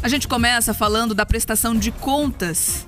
A gente começa falando da prestação de contas,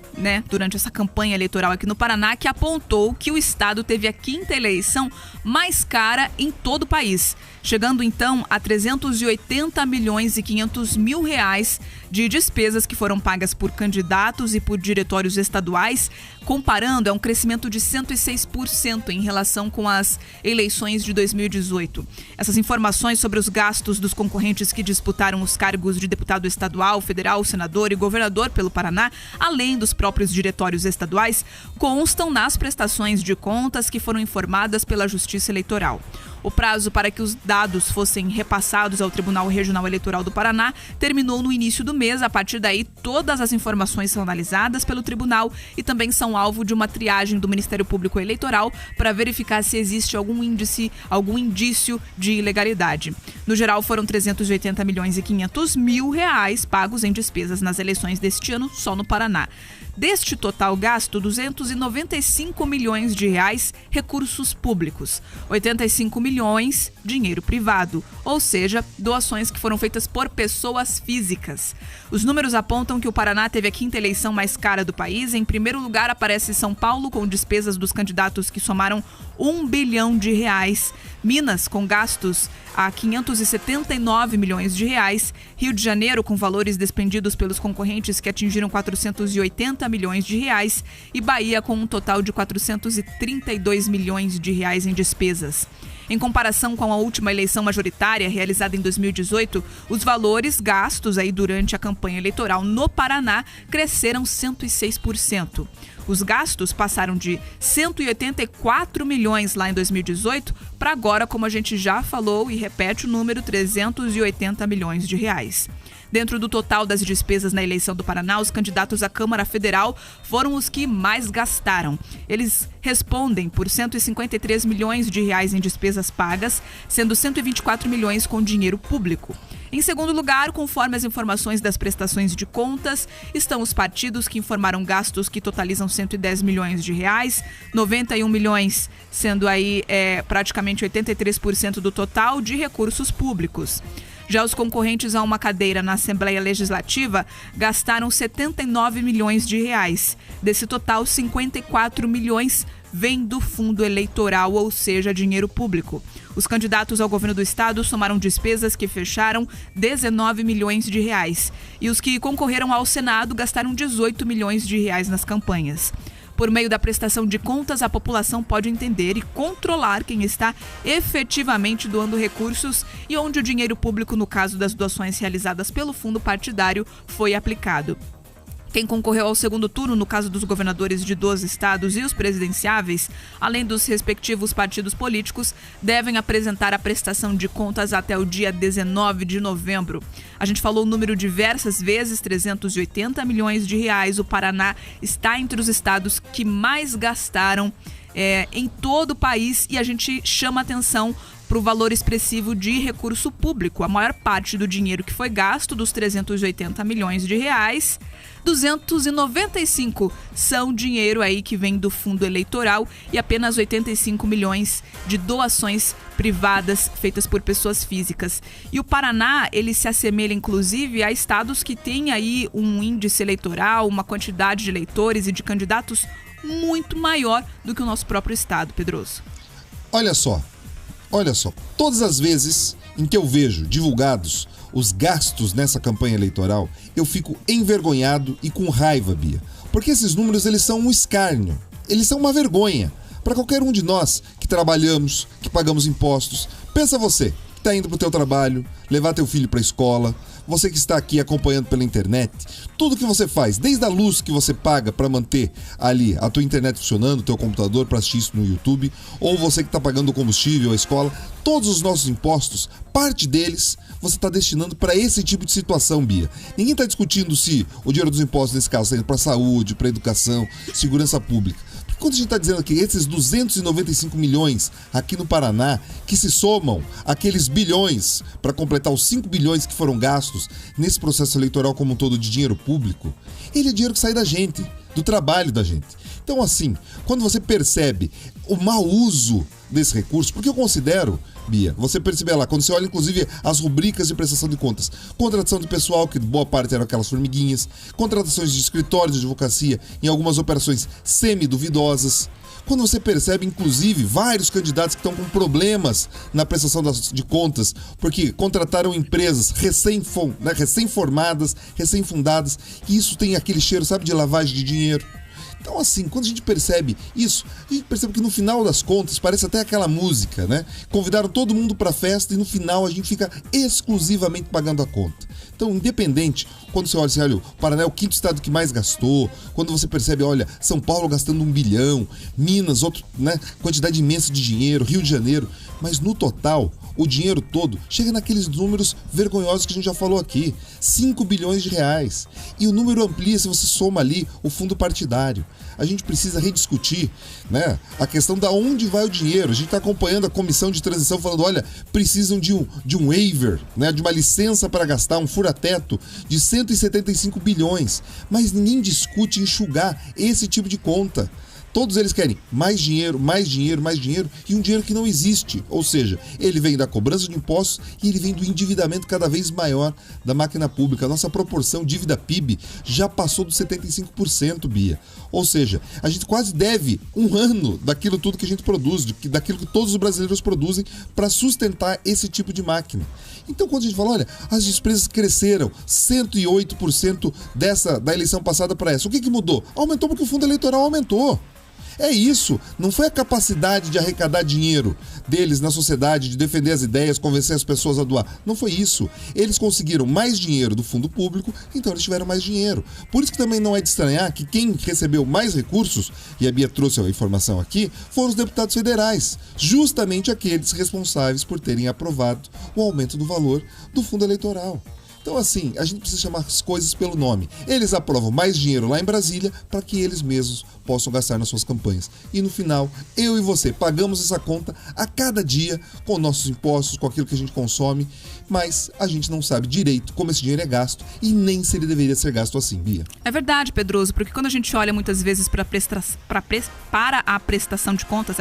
durante essa campanha eleitoral aqui no Paraná, que apontou que o estado teve a quinta eleição mais cara em todo o país, chegando então a 380 milhões e 500 mil reais de despesas que foram pagas por candidatos e por diretórios estaduais, comparando, é um crescimento de 106% em relação com as eleições de 2018. Essas informações sobre os gastos dos concorrentes que disputaram os cargos de deputado estadual, federal, senador e governador pelo Paraná, além dos próprios diretórios estaduais, constam nas prestações de contas que foram informadas pela Justiça Eleitoral. O prazo para que os dados fossem repassados ao Tribunal Regional Eleitoral do Paraná terminou no início do mês. A partir daí, todas as informações são analisadas pelo tribunal e também são alvo de uma triagem do Ministério Público Eleitoral para verificar se existe algum indício de ilegalidade. No geral, foram 380 milhões e 500 mil reais pagos em despesas nas eleições deste ano só no Paraná. Deste total gasto, 295 milhões de reais recursos públicos, 85 milhões dinheiro privado, ou seja, doações que foram feitas por pessoas físicas. Os números apontam que o Paraná teve a quinta eleição mais cara do país. Em primeiro lugar aparece São Paulo, com despesas dos candidatos que somaram 1 bilhão de reais. Minas, com gastos a 579 milhões de reais. Rio de Janeiro, com valores despendidos pelos concorrentes que atingiram 480 milhões de reais. E Bahia, com um total de 432 milhões de reais em despesas. Em comparação com a última eleição majoritária, realizada em 2018, os valores gastos durante a campanha eleitoral no Paraná cresceram 106%. Os gastos passaram de 184 milhões lá em 2018 para agora, como a gente já falou e repete o número, 380 milhões de reais. Dentro do total das despesas na eleição do Paraná, os candidatos à Câmara Federal foram os que mais gastaram. Eles respondem por 153 milhões de reais em despesas pagas, sendo 124 milhões com dinheiro público. Em segundo lugar, conforme as informações das prestações de contas, estão os partidos que informaram gastos que totalizam 110 milhões de reais, 91 milhões sendo praticamente 83% do total de recursos públicos. Já os concorrentes a uma cadeira na Assembleia Legislativa gastaram 79 milhões de reais. Desse total, 54 milhões vem do fundo eleitoral, ou seja, dinheiro público. Os candidatos ao governo do estado somaram despesas que fecharam 19 milhões de reais. E os que concorreram ao Senado gastaram 18 milhões de reais nas campanhas. Por meio da prestação de contas, a população pode entender e controlar quem está efetivamente doando recursos e onde o dinheiro público, no caso das doações realizadas pelo fundo partidário, foi aplicado. Quem concorreu ao segundo turno, no caso dos governadores de 12 estados e os presidenciáveis, além dos respectivos partidos políticos, devem apresentar a prestação de contas até o dia 19 de novembro. A gente falou o número diversas vezes, 380 milhões de reais. O Paraná está entre os estados que mais gastaram em todo o país e a gente chama atenção para o valor expressivo de recurso público. A maior parte do dinheiro que foi gasto, dos 380 milhões de reais, 295 são dinheiro que vem do fundo eleitoral e apenas 85 milhões de doações privadas feitas por pessoas físicas. E o Paraná, ele se assemelha inclusive a estados que têm um índice eleitoral, uma quantidade de eleitores e de candidatos muito maior do que o nosso próprio estado, Pedroso. Olha só, todas as vezes em que eu vejo divulgados os gastos nessa campanha eleitoral, eu fico envergonhado e com raiva, Bia. Porque esses números, eles são um escárnio, eles são uma vergonha para qualquer um de nós que trabalhamos, que pagamos impostos. Pensa você, que está indo para o teu trabalho, levar teu filho para a escola, você que está aqui acompanhando pela internet, tudo que você faz, desde a luz que você paga para manter ali a tua internet funcionando, o teu computador para assistir isso no YouTube, ou você que está pagando o combustível, a escola, todos os nossos impostos, parte deles você está destinando para esse tipo de situação, Bia. Ninguém está discutindo se o dinheiro dos impostos, nesse caso, está indo para a saúde, para a educação, segurança pública. Quando a gente está dizendo que esses 295 milhões aqui no Paraná, que se somam àqueles bilhões para completar os 5 bilhões que foram gastos nesse processo eleitoral como um todo de dinheiro público, ele é dinheiro que sai da gente, do trabalho da gente. Então, assim, quando você percebe o mau uso desse recurso, porque eu considero, Bia, você percebe lá, quando você olha inclusive as rubricas de prestação de contas, contratação de pessoal, que boa parte eram aquelas formiguinhas, contratações de escritórios de advocacia em algumas operações semi-duvidosas. Quando você percebe, inclusive, vários candidatos que estão com problemas na prestação de contas, porque contrataram empresas recém-formadas, recém-fundadas, e isso tem aquele cheiro, sabe, de lavagem de dinheiro. Então, assim, quando a gente percebe isso, a gente percebe que no final das contas, parece até aquela música, né? Convidaram todo mundo para a festa e no final a gente fica exclusivamente pagando a conta. Então, independente, quando você olha assim, olha, o Paraná é o 5º estado que mais gastou, quando você percebe, olha, São Paulo gastando 1 bilhão, Minas, quantidade imensa de dinheiro, Rio de Janeiro, mas no total, o dinheiro todo chega naqueles números vergonhosos que a gente já falou aqui, 5 bilhões de reais. E o número amplia se você soma ali o fundo partidário. A gente precisa rediscutir, né, a questão da onde vai o dinheiro. A gente está acompanhando a comissão de transição falando, olha, precisam de um waiver, né, de uma licença para gastar, um fura-teto de 175 bilhões. Mas ninguém discute enxugar esse tipo de conta. Todos eles querem mais dinheiro, mais dinheiro, mais dinheiro e um dinheiro que não existe. Ou seja, ele vem da cobrança de impostos e ele vem do endividamento cada vez maior da máquina pública. A nossa proporção dívida-PIB já passou dos 75%, Bia. Ou seja, a gente quase deve um ano daquilo tudo que a gente produz, daquilo que todos os brasileiros produzem para sustentar esse tipo de máquina. Então, quando a gente fala, olha, as despesas cresceram 108% da eleição passada para essa, o que mudou? Aumentou porque o fundo eleitoral aumentou. É isso, não foi a capacidade de arrecadar dinheiro deles na sociedade, de defender as ideias, convencer as pessoas a doar. Não foi isso. Eles conseguiram mais dinheiro do fundo público, então eles tiveram mais dinheiro. Por isso que também não é de estranhar que quem recebeu mais recursos, e a Bia trouxe a informação aqui, foram os deputados federais, justamente aqueles responsáveis por terem aprovado o aumento do valor do fundo eleitoral. Então, assim, a gente precisa chamar as coisas pelo nome. Eles aprovam mais dinheiro lá em Brasília para que eles mesmos possam gastar nas suas campanhas. E no final, eu e você pagamos essa conta a cada dia com nossos impostos, com aquilo que a gente consome, mas a gente não sabe direito como esse dinheiro é gasto e nem se ele deveria ser gasto assim, Bia. É verdade, Pedroso, porque quando a gente olha muitas vezes para a prestação de contas,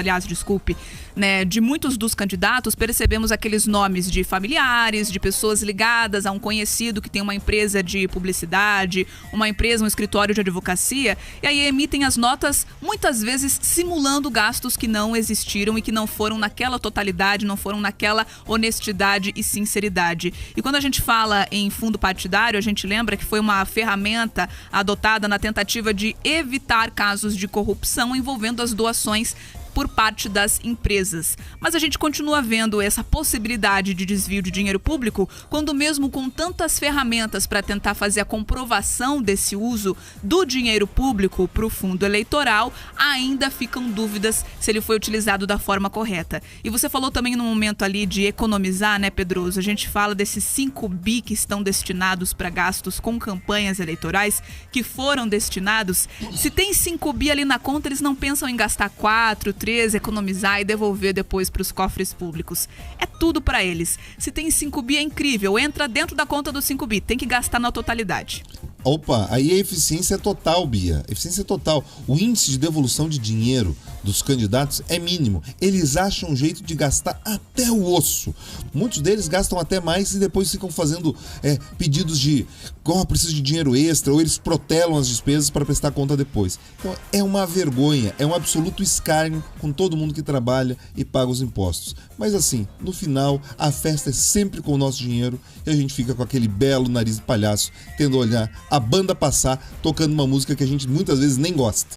né, de muitos dos candidatos, percebemos aqueles nomes de familiares, de pessoas ligadas a um conhecido que tem uma empresa de publicidade, uma empresa, um escritório de advocacia, e aí emitem as notas, muitas vezes simulando gastos que não existiram e que não foram naquela totalidade, não foram naquela honestidade e sinceridade. E quando a gente fala em fundo partidário, a gente lembra que foi uma ferramenta adotada na tentativa de evitar casos de corrupção envolvendo as doações por parte das empresas. Mas a gente continua vendo essa possibilidade de desvio de dinheiro público quando mesmo com tantas ferramentas para tentar fazer a comprovação desse uso do dinheiro público para o fundo eleitoral, ainda ficam dúvidas se ele foi utilizado da forma correta. E você falou também no momento ali de economizar, né, Pedroso? A gente fala desses 5 bi que estão destinados para gastos com campanhas eleitorais, que foram destinados. Se tem 5 bi ali na conta, eles não pensam em gastar 4, 3, economizar e devolver depois para os cofres públicos. É tudo para eles. Se tem 5 bi é incrível, entra dentro da conta dos 5 bi, tem que gastar na totalidade. Opa, aí a eficiência é total, Bia. Eficiência é total. O índice de devolução de dinheiro dos candidatos é mínimo. Eles acham um jeito de gastar até o osso. Muitos deles gastam até mais e depois ficam fazendo pedidos de preciso de dinheiro extra, ou eles protelam as despesas para prestar conta depois. Então é uma vergonha, é um absoluto escárnio com todo mundo que trabalha e paga os impostos. Mas assim, no final, a festa é sempre com o nosso dinheiro e a gente fica com aquele belo nariz de palhaço, tendo a olhar a banda passar, tocando uma música que a gente muitas vezes nem gosta.